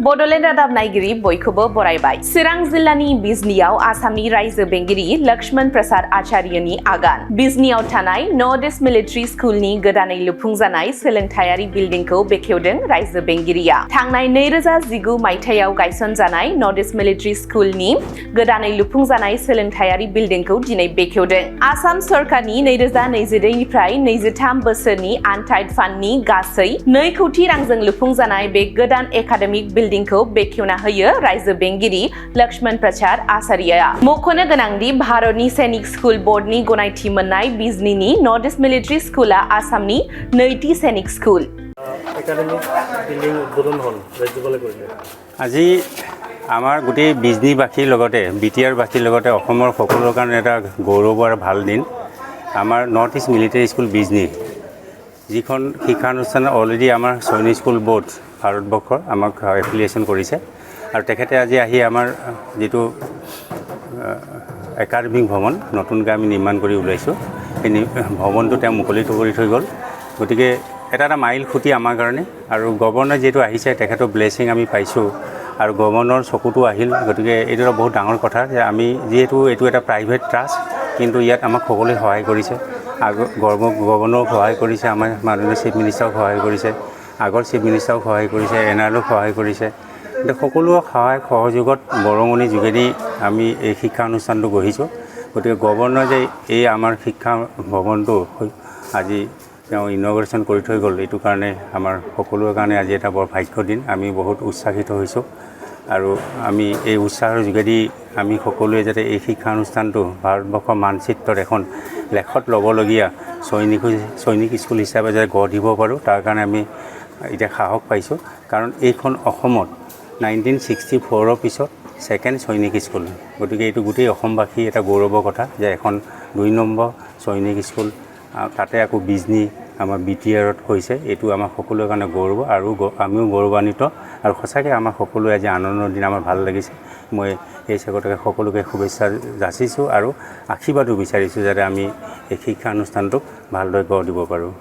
बडलेण्ड रादाब नायगिरि बयखौबो बरायबाय। चिरां जिल्लानि बिजनीआव आसामनि रायजो बेंगिरि लक्ष्मण प्रसाद आचार्यनि आगान। बिजनीआव थानाय नर्थ इस्ट मिलिटारि स्कुलनि गोदानै लुफुंजानाय सोलोंथायारि बिल्डिंखौ बेखेवदों रायजो बेंगिरिया। थांनाय 2019 मायथाइयाव गायसनजानाय नर्थ इस्ट मिलिटारि स्कुलनि गोदानै लुफुंजानाय सोलोंथायारि बिल्डिंखौ दिनै बेखेवदों। आसाम सरकारनि 2022 निफ्राय 23 बोसोरनि आनटाइड फान्डनि गासै 2 कौटि रांजों लुफुंजानाय बे गोदान एकाडेमिक बिल्डिंखौ बेखेवना होयो रायजो बेंगिरि लक्ष्मण प्रसाद आचार्यआ। मख'नो गोनांदि भारतनि सैनिक स्कुल बोर्डनि गनायथि मोननाय बिजनीनि नर्थ इस्ट मिलिटारि स्कुला आसामनि नैथि सैनिक स्कुल। एकाडेमिक बिल्डिं उद्বোधन हल ৰাজ্যপালে কৰিলে। আজি আমাৰ গোটেই বিজনীবাসীৰ লগতে বিটিআৰবাসীৰ লগতে অসমৰ সকলোৰ কাৰণে এটা গৌৰৱৰ ভাল দিন। আমাৰ north east military school Bijni যিখন শিক্ষানুষ্ঠান অলৰেডি আমাৰ সৈনিক স্কুল বোৰ্ড ভাৰতবৰ্ষৰ আমাক এফিলিয়েশ্যন কৰিছে আৰু তেখেতে আজি আহি আমাৰ যিটো একাডেমিক ভৱন নতুনকৈ আমি নিৰ্মাণ কৰি ওলাইছোঁ সেই ভৱনটো তেওঁ মুকলি কৰি থৈ গ'ল। গতিকে এটা মাইল খুঁটি আমাৰ কাৰণে আৰু গভৰ্ণৰ যিহেতু আহিছে তেখেতৰ ব্লেছিং আমি পাইছোঁ আৰু গভৰ্ণৰ চকুটো আহিল। গতিকে এইটো এটা বহুত ডাঙৰ কথা যে আমি যিহেতু এইটো এটা প্ৰাইভেট ট্ৰাষ্ট কিন্তু ইয়াত আমাক সকলোৱে সহায় কৰিছে। গভৰ্ণৰক সহায় কৰিছে, আমাৰ মাননীয় চিফ মিনিষ্টাৰক সহায় কৰিছে, আগৰ চিফ মিনিষ্টাৰক সহায় কৰিছে, NRLক সহায় কৰিছে। কিন্তু সকলো সহায় সহযোগত বৰঙণি যোগেদি আমি এই শিক্ষা অনুষ্ঠানটো গঢ়িছোঁ। গতিকে গভৰ্ণৰ যে এই আমাৰ শিক্ষা ভৱনটো আজি তেওঁ ইনগ্ৰেশ্যন কৰি থৈ গ'ল, এইটো কাৰণে আমাৰ সকলোৰে কাৰণে আজি এটা বৰ ভাগ্যৰ দিন। আমি বহুত উৎসাহিত হৈছোঁ আৰু আমি এই উৎসাহৰ যোগেদি আমি সকলোৱে যাতে এই শিক্ষানুষ্ঠানটো ভাৰতবৰ্ষৰ মানচিত্ৰত এখন লেখত ল'বলগীয়া সৈনিক স্কুল হিচাপে যাতে গঢ় দিব পাৰোঁ তাৰ কাৰণে আমি এতিয়া সাহস পাইছোঁ। কাৰণ এইখন অসমত 1964ৰ পিছত ছেকেণ্ড সৈনিক স্কুল। গতিকে এইটো গোটেই অসমবাসী এটা গৌৰৱৰ কথা যে এখন 2 নম্বৰ সৈনিক স্কুল তাতে আকৌ বিজনী আমাৰ বিটিআৰত হৈছে। এইটো আমাৰ সকলোৰে কাৰণে গৌৰৱ আৰু আমিও গৌৰৱান্বিত আৰু সঁচাকৈ আমাৰ সকলোৱে আজি আনন্দৰ দিন আমাৰ ভাল লাগিছে। মই এই চেগতে সকলোকে শুভেচ্ছা যাচিছোঁ আৰু আশীৰ্বাদো বিচাৰিছোঁ যাতে আমি এই শিক্ষানুষ্ঠানটোক ভালদৰে গঢ় দিব পাৰোঁ।